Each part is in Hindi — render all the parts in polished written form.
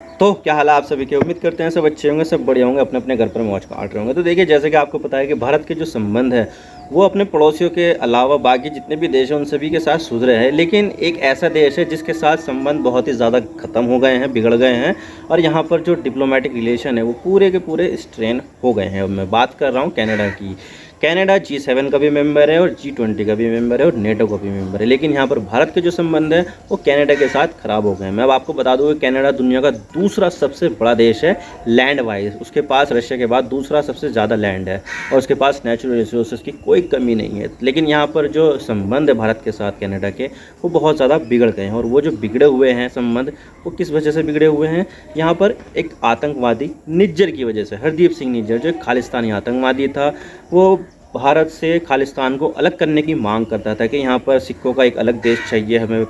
तो क्या हाल है आप सभी के। उम्मीद करते हैं सब अच्छे होंगे, सब बढ़िया होंगे, अपने अपने घर पर मौज काट रहे होंगे। तो देखिए, जैसे कि आपको पता है कि भारत के जो संबंध है वो अपने पड़ोसियों के अलावा बाकी जितने भी देश हैं उन सभी के साथ सुधरे हैं। लेकिन एक ऐसा देश है जिसके साथ संबंध बहुत ही ज़्यादा ख़त्म हो गए हैं, बिगड़ गए हैं, और यहाँ पर जो डिप्लोमेटिक रिलेशन है वो पूरे के पूरे स्ट्रेन हो गए हैं। मैं बात कर रहा हूँ कनाडा की। कनाडा G7 का भी मेंबर है और G20 का भी मेंबर है और नेटो का भी मेंबर है। लेकिन यहाँ पर भारत के जो संबंध है वो कनाडा के साथ ख़राब हो गए हैं। मैं अब आपको बता दूँ कि कनाडा दुनिया का दूसरा सबसे बड़ा देश है लैंड वाइज। उसके पास रशिया के बाद दूसरा सबसे ज़्यादा लैंड है और उसके पास नेचुरल रिसोर्सेज की कोई कमी नहीं है। लेकिन यहाँ पर जो संबंध है भारत के साथ कनाडा के, वो बहुत ज़्यादा बिगड़ गए हैं। और वो जो बिगड़े हुए हैं संबंध, वो किस वजह से बिगड़े हुए हैं? यहाँ पर एक आतंकवादी निज्जर की वजह से। हरदीप सिंह निज्जर जो एक खालिस्तानी आतंकवादी था, वो भारत से खालिस्तान को अलग करने की मांग करता था कि यहाँ पर सिखों का एक अलग देश चाहिए हमें,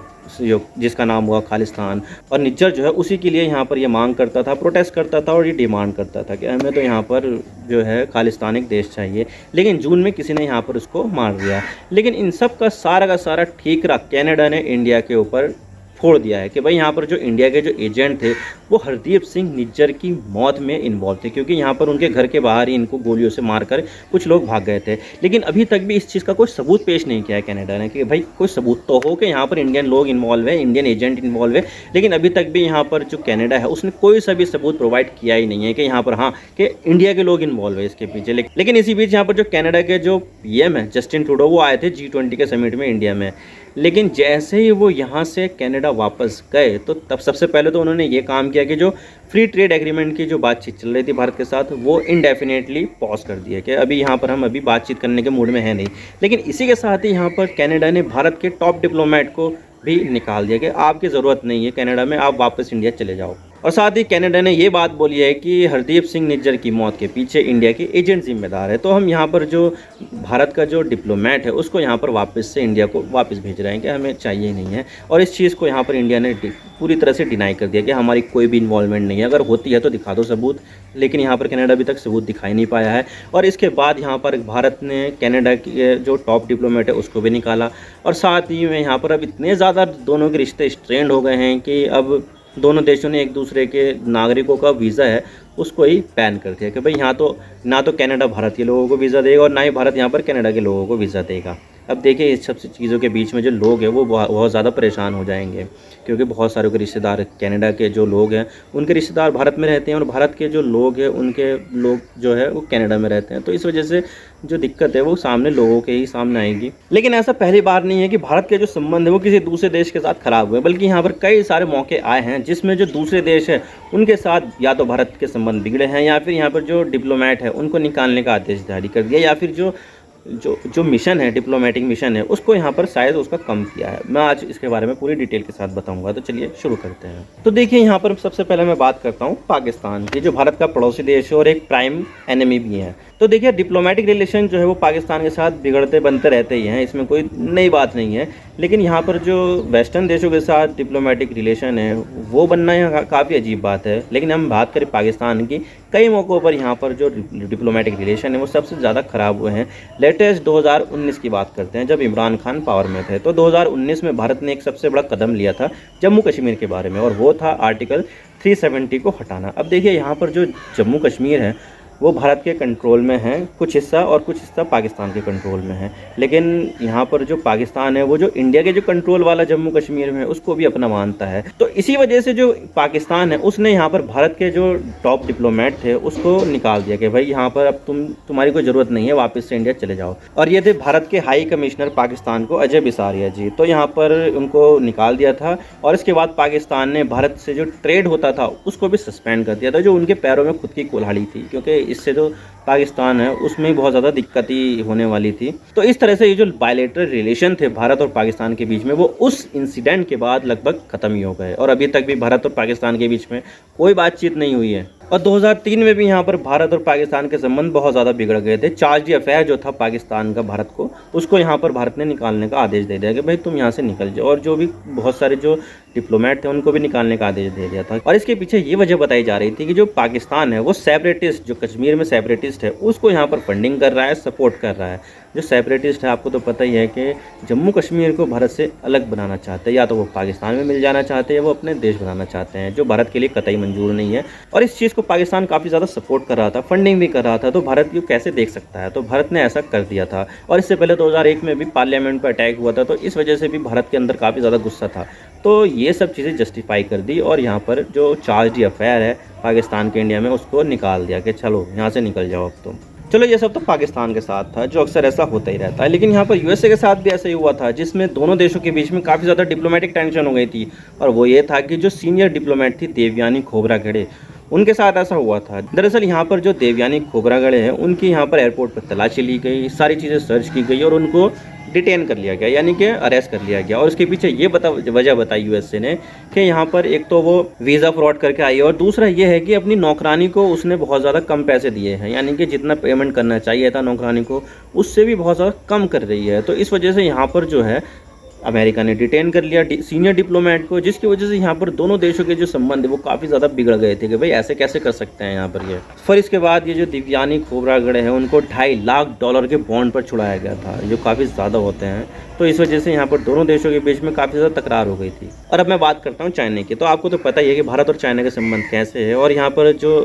जिसका नाम हुआ खालिस्तान। और निज्जर जो है उसी के लिए यहाँ पर ये मांग करता था, प्रोटेस्ट करता था और ये डिमांड करता था कि हमें तो यहाँ पर जो है खालिस्तान एक देश चाहिए। लेकिन जून में किसी ने यहाँ पर उसको मार दिया। लेकिन इन सब का सारा ठीकरा कनाडा ने इंडिया के ऊपर फोड़ दिया है कि भाई यहाँ पर जो इंडिया के जो एजेंट थे वो हरदीप सिंह निज्जर की मौत में इन्वॉल्व थे, क्योंकि यहाँ पर उनके घर के बाहर ही इनको गोलियों से मारकर कुछ लोग भाग गए थे। लेकिन अभी तक भी इस चीज़ का कोई सबूत पेश नहीं किया है कनाडा ने कि भाई कोई सबूत तो हो कि यहाँ पर इंडियन लोग इन्वॉल्व है, इंडियन एजेंट इन्वॉल्व है। लेकिन अभी तक भी यहाँ पर जो कनाडा है उसने कोई सा भी सबूत प्रोवाइड किया ही नहीं है कि यहाँ पर हाँ कि इंडिया के लोग इन्वॉल्व है इसके पीछे। लेकिन इसी बीच यहाँ पर जो कनाडा के जो PM है जस्टिन ट्रूडो, वो आए थे G20 के समिट में इंडिया में। लेकिन जैसे ही वो यहाँ से कनाडा वापस गए तो तब सबसे पहले तो उन्होंने ये काम किया कि जो फ्री ट्रेड एग्रीमेंट की जो बातचीत चल रही थी भारत के साथ, वो इनडेफिनेटली पॉज कर दिया कि अभी यहाँ पर हम अभी बातचीत करने के मूड में है नहीं। लेकिन इसी के साथ ही यहाँ पर कनाडा ने भारत के टॉप डिप्लोमेट को भी निकाल दिया कि आपकी ज़रूरत नहीं है कनाडा में, आप वापस इंडिया चले जाओ। और साथ ही कनाडा ने ये बात बोली है कि हरदीप सिंह निज्जर की मौत के पीछे इंडिया के एजेंट जिम्मेदार है। तो हम यहाँ पर जो भारत का जो डिप्लोमेट है उसको यहाँ पर वापस से इंडिया को वापस भेज रहे हैं कि हमें चाहिए ही नहीं है। और इस चीज़ को यहाँ पर इंडिया ने पूरी तरह से डिनाई कर दिया कि हमारी कोई भी इन्वॉल्वमेंट नहीं है, अगर होती है तो दिखा दो सबूत। लेकिन यहाँ पर कनाडा अभी तक सबूत दिखाई नहीं पाया है। और इसके बाद यहाँ पर भारत ने कनाडा के जो टॉप डिप्लोमेट है उसको भी निकाला। और साथ ही में यहाँ पर अब इतने ज़्यादा दोनों के रिश्ते स्ट्रेंड हो गए हैं कि अब दोनों देशों ने एक दूसरे के नागरिकों का वीज़ा है उसको ही बैन कर दिया कि भाई यहाँ तो ना तो कनाडा भारत के लोगों को वीज़ा देगा और ना ही भारत यहाँ पर कनाडा के लोगों को वीज़ा देगा। अब देखिए, इस सब चीज़ों के बीच में जो लोग हैं वो बहुत ज़्यादा परेशान हो जाएंगे, क्योंकि बहुत सारे के रिश्तेदार कनाडा के जो लोग हैं उनके रिश्तेदार भारत में रहते हैं और भारत के जो लोग हैं उनके लोग जो है वो कनाडा में रहते हैं। तो इस वजह से जो दिक्कत है वो सामने लोगों के ही सामने आएगी। लेकिन ऐसा पहली बार नहीं है कि भारत के जो संबंध है वो किसी दूसरे देश के साथ खराब हुए, बल्कि यहाँ पर कई सारे मौके आए हैं जिसमें जो दूसरे देश है उनके साथ या तो भारत के संबंध बिगड़े हैं या फिर यहाँ पर जो डिप्लोमेट है उनको निकालने का आदेश जारी कर दिया, या फिर जो मिशन है, डिप्लोमेटिक मिशन है, उसको यहाँ पर शायद उसका कम किया है। मैं आज इसके बारे में पूरी डिटेल के साथ बताऊंगा। तो चलिए शुरू करते हैं। तो देखिए, यहाँ पर सबसे पहले मैं बात करता हूँ पाकिस्तान की, जो भारत का पड़ोसी देश है और एक प्राइम एनिमी भी है। तो देखिए, डिप्लोमेटिक रिलेशन जो है वो पाकिस्तान के साथ बिगड़ते बनते रहते ही हैं, इसमें कोई नई बात नहीं है। लेकिन यहाँ पर जो वेस्टर्न देशों के साथ डिप्लोमेटिक रिलेशन है वो बनना यहाँ काफ़ी अजीब बात है। लेकिन हम बात करें पाकिस्तान की, कई मौक़ों पर यहाँ पर जो डिप्लोमेटिक रिलेशन है वो सबसे ज़्यादा ख़राब हुए हैं। लेटेस्ट 2019 की बात करते हैं, जब इमरान खान पावर में थे। तो 2019 में भारत ने एक सबसे बड़ा कदम लिया था जम्मू कश्मीर के बारे में, और वो था आर्टिकल 370 को हटाना। अब देखिए, यहाँ पर जो जम्मू कश्मीर है वो भारत के कंट्रोल में है कुछ हिस्सा, और कुछ हिस्सा पाकिस्तान के कंट्रोल में है। लेकिन यहाँ पर जो पाकिस्तान है वो जो इंडिया के जो कंट्रोल वाला जम्मू कश्मीर में है उसको भी अपना मानता है। तो इसी वजह से जो पाकिस्तान है उसने यहाँ पर भारत के जो टॉप डिप्लोमेट थे उसको निकाल दिया कि भाई यहाँ पर अब तुम्हारी कोई ज़रूरत नहीं है, वापस से इंडिया चले जाओ। और ये थे भारत के हाई कमिश्नर पाकिस्तान को, अजय बिसारिया जी। तो यहाँ पर उनको निकाल दिया था। और इसके बाद पाकिस्तान ने भारत से जो ट्रेड होता था उसको भी सस्पेंड कर दिया था, जो उनके पैरों में खुद की कुल्हाड़ी थी, क्योंकि इससे जो पाकिस्तान है उसमें बहुत ज़्यादा दिक्कत ही होने वाली थी। तो इस तरह से ये जो बायलैटरल रिलेशन थे भारत और पाकिस्तान के बीच में वो उस इंसिडेंट के बाद लगभग ख़त्म ही हो गए, और अभी तक भी भारत और पाकिस्तान के बीच में कोई बातचीत नहीं हुई है। और 2003 में भी यहाँ पर भारत और पाकिस्तान के संबंध बहुत ज़्यादा बिगड़ गए थे। चार्ज डी अफेयर जो था पाकिस्तान का भारत को, उसको यहाँ पर भारत ने निकालने का आदेश दे दिया कि भाई तुम यहाँ से निकल जाओ। और जो भी बहुत सारे जो डिप्लोमेट थे उनको भी निकालने का आदेश दे दिया था। और इसके पीछे ये वजह बताई जा रही थी कि जो पाकिस्तान है वो सेपरेटिस्ट, जो कश्मीर में सेपरेटिस्ट है उसको यहाँ पर फंडिंग कर रहा है, सपोर्ट कर रहा है। जो सेपरेटिस्ट है आपको तो पता ही है कि जम्मू कश्मीर को भारत से अलग बनाना चाहते हैं, या तो वो पाकिस्तान में मिल जाना चाहते हैं या वो अपने देश बनाना चाहते हैं, जो भारत के लिए कतई मंजूर नहीं है। और इस चीज़ को पाकिस्तान काफ़ी ज़्यादा सपोर्ट कर रहा था, फंडिंग भी कर रहा था, तो भारत ये कैसे देख सकता है, तो भारत ने ऐसा कर दिया था। और इससे पहले 2001 में भी पार्लियामेंट पर अटैक हुआ था, तो इस वजह से भी भारत के अंदर काफ़ी ज़्यादा गुस्सा था। तो ये सब चीज़ें जस्टिफाई कर दी और यहाँ पर जो चार्ज डी अफेयर है पाकिस्तान के इंडिया में उसको निकाल दिया कि चलो यहाँ से निकल जाओ अब तुम। चलो ये सब तो पाकिस्तान के साथ था, जो अक्सर ऐसा होता ही रहता है। लेकिन यहाँ पर यूएसए के साथ भी ऐसा ही हुआ था, जिसमें दोनों देशों के बीच में काफ़ी ज़्यादा डिप्लोमेटिक टेंशन हो गई थी। और वो ये था कि जो सीनियर डिप्लोमेट थी देवयानी खोबरागड़े, उनके साथ ऐसा हुआ था। दरअसल यहाँ पर जो देवयानी खोबरागड़े हैं उनकी यहाँ पर एयरपोर्ट पर तलाशी ली गई, सारी चीज़ें सर्च की गई और उनको डिटेन कर लिया गया, यानी कि अरेस्ट कर लिया गया। और उसके पीछे ये वजह बताई यूएसए ने कि यहाँ पर एक तो वो वीज़ा फ्रॉड करके आई है और दूसरा ये है कि अपनी नौकरानी को उसने बहुत ज़्यादा कम पैसे दिए हैं, यानी कि जितना पेमेंट करना चाहिए था नौकरानी को उससे भी बहुत ज़्यादा कम कर रही है। तो इस वजह से यहाँ पर जो है अमेरिका ने डिटेन कर लिया सीनियर डिप्लोमेट को, जिसकी वजह से यहाँ पर दोनों देशों के जो संबंध है वो काफ़ी ज़्यादा बिगड़ गए थे कि भाई ऐसे कैसे कर सकते हैं यहाँ पर ये। फिर इसके बाद ये जो देवयानी खोबरागड़े हैं उनको $2.5 लाख के बॉन्ड पर छुड़ाया गया था, जो काफ़ी ज़्यादा होते हैं। तो इस वजह से यहाँ पर दोनों देशों के बीच में काफ़ी ज़्यादा तकरार हो गई थी। और अब मैं बात करता हूँ चाइना की। तो आपको तो पता ही है कि भारत और चाइना के संबंध कैसे है। और यहाँ पर जो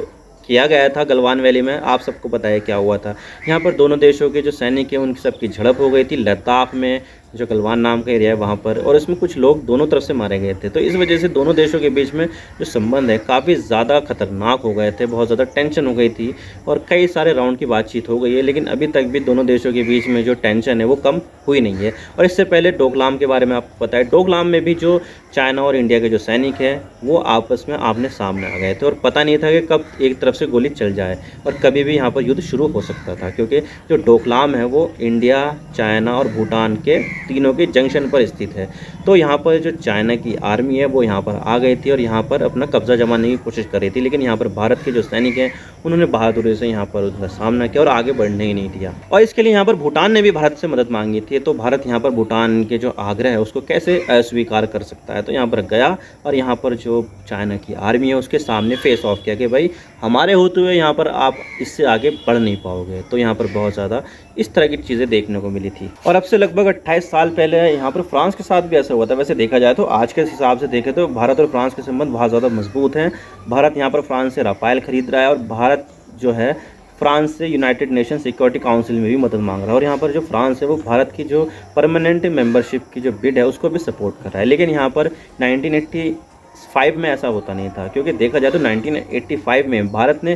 किया गया था गलवान वैली में, आप सबको पता है क्या हुआ था। यहाँ पर दोनों देशों के जो सैनिक हैं उनकी सबकी झड़प हो गई थी लद्दाख में, जो गलवान नाम का एरिया है वहाँ पर, और इसमें कुछ लोग दोनों तरफ से मारे गए थे। तो इस वजह से दोनों देशों के बीच में जो संबंध है काफ़ी ज़्यादा खतरनाक हो गए थे, बहुत ज़्यादा टेंशन हो गई थी और कई सारे राउंड की बातचीत हो गई है। लेकिन अभी तक भी दोनों देशों के बीच में जो टेंशन है वो कम हुई नहीं है। और इससे पहले डोकलाम के बारे में आपको पता है, डोकलाम में भी जो चाइना और इंडिया के जो सैनिक हैं वो आपस में आमने सामने आ गए थे और पता नहीं था कि कब एक तरफ से गोली चल जाए और कभी भी यहाँ पर युद्ध शुरू हो सकता था, क्योंकि जो डोकलाम है वो इंडिया, चाइना और भूटान के तीनों के जंक्शन पर स्थित है। तो यहाँ पर जो चाइना की आर्मी है वो यहाँ पर आ गई थी और यहाँ पर अपना कब्जा जमाने की कोशिश कर रही थी। लेकिन यहाँ पर भारत के जो सैनिक हैं उन्होंने बहादुरी से यहाँ पर उसका सामना किया और आगे बढ़ने ही नहीं दिया। और इसके लिए यहाँ पर भूटान ने भी भारत से मदद मांगी थी। तो भारत यहाँ पर भूटान के जो आग्रह है उसको कैसे अस्वीकार कर सकता है। तो यहाँ पर गया और यहाँ पर जो चाइना की आर्मी है उसके सामने फेस ऑफ किया कि भाई हमारे होते हुए यहाँ पर आप इससे आगे बढ़ नहीं पाओगे। तो यहाँ पर बहुत ज़्यादा इस तरह की चीज़ें देखने को मिली थी। और अब से लगभग 28 साल पहले यहाँ पर फ्रांस के साथ भी ऐसा हुआ था। वैसे देखा जाए तो आज के हिसाब से देखें तो भारत और फ्रांस के संबंध बहुत ज़्यादा मजबूत हैं। भारत यहाँ पर फ्रांस से राफेल खरीद रहा है और भारत जो है फ्रांस से यूनाइटेड नेशन सिक्योरिटी काउंसिल में भी मदद मांग रहा है। और यहाँ पर जो फ्रांस है वो भारत की जो परमानेंट मेंबरशिप की जो बिड है उसको भी सपोर्ट कर रहा है। लेकिन यहाँ पर 1985 में ऐसा होता नहीं था, क्योंकि देखा जाए तो 1985 में भारत ने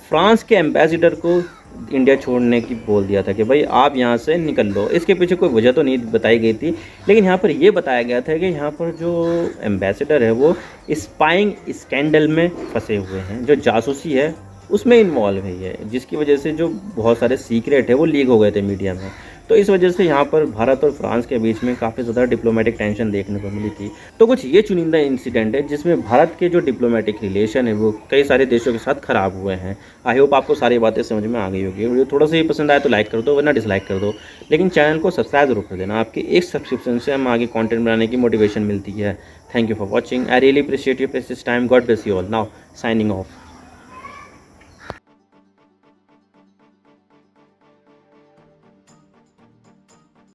फ्रांस के एम्बेसडर को इंडिया छोड़ने की बोल दिया था कि भाई आप यहाँ से निकल लो। इसके पीछे कोई वजह तो नहीं बताई गई थी, लेकिन यहाँ पर ये बताया गया था कि यहाँ पर जो एम्बेसडर है वो स्पाइंग स्कैंडल में फंसे हुए हैं, जो जासूसी है उसमें इन्वॉल्व है, जिसकी वजह से जो बहुत सारे सीक्रेट है वो लीक हो गए थे मीडिया में। तो इस वजह से यहाँ पर भारत और फ्रांस के बीच में काफ़ी ज़्यादा डिप्लोमेटिक टेंशन देखने को मिली थी। तो कुछ ये चुनिंदा इंसिडेंट है जिसमें भारत के जो डिप्लोमेटिक रिलेशन है वो कई सारे देशों के साथ ख़राब हुए हैं। आई होप आपको सारी बातें समझ में आ गई होगी। वीडियो थोड़ा सा ही पसंद आए तो लाइक कर दो, वरना डिसलाइक कर दो, लेकिन चैनल को सब्सक्राइब जरूर कर देना। आपकी एक सब्सक्रिप्शन से हम आगे कॉन्टेंट बनाने की मोटिवेशन मिलती है। Thank you for watching. I really appreciate your precious time. God bless you all. Now signing off.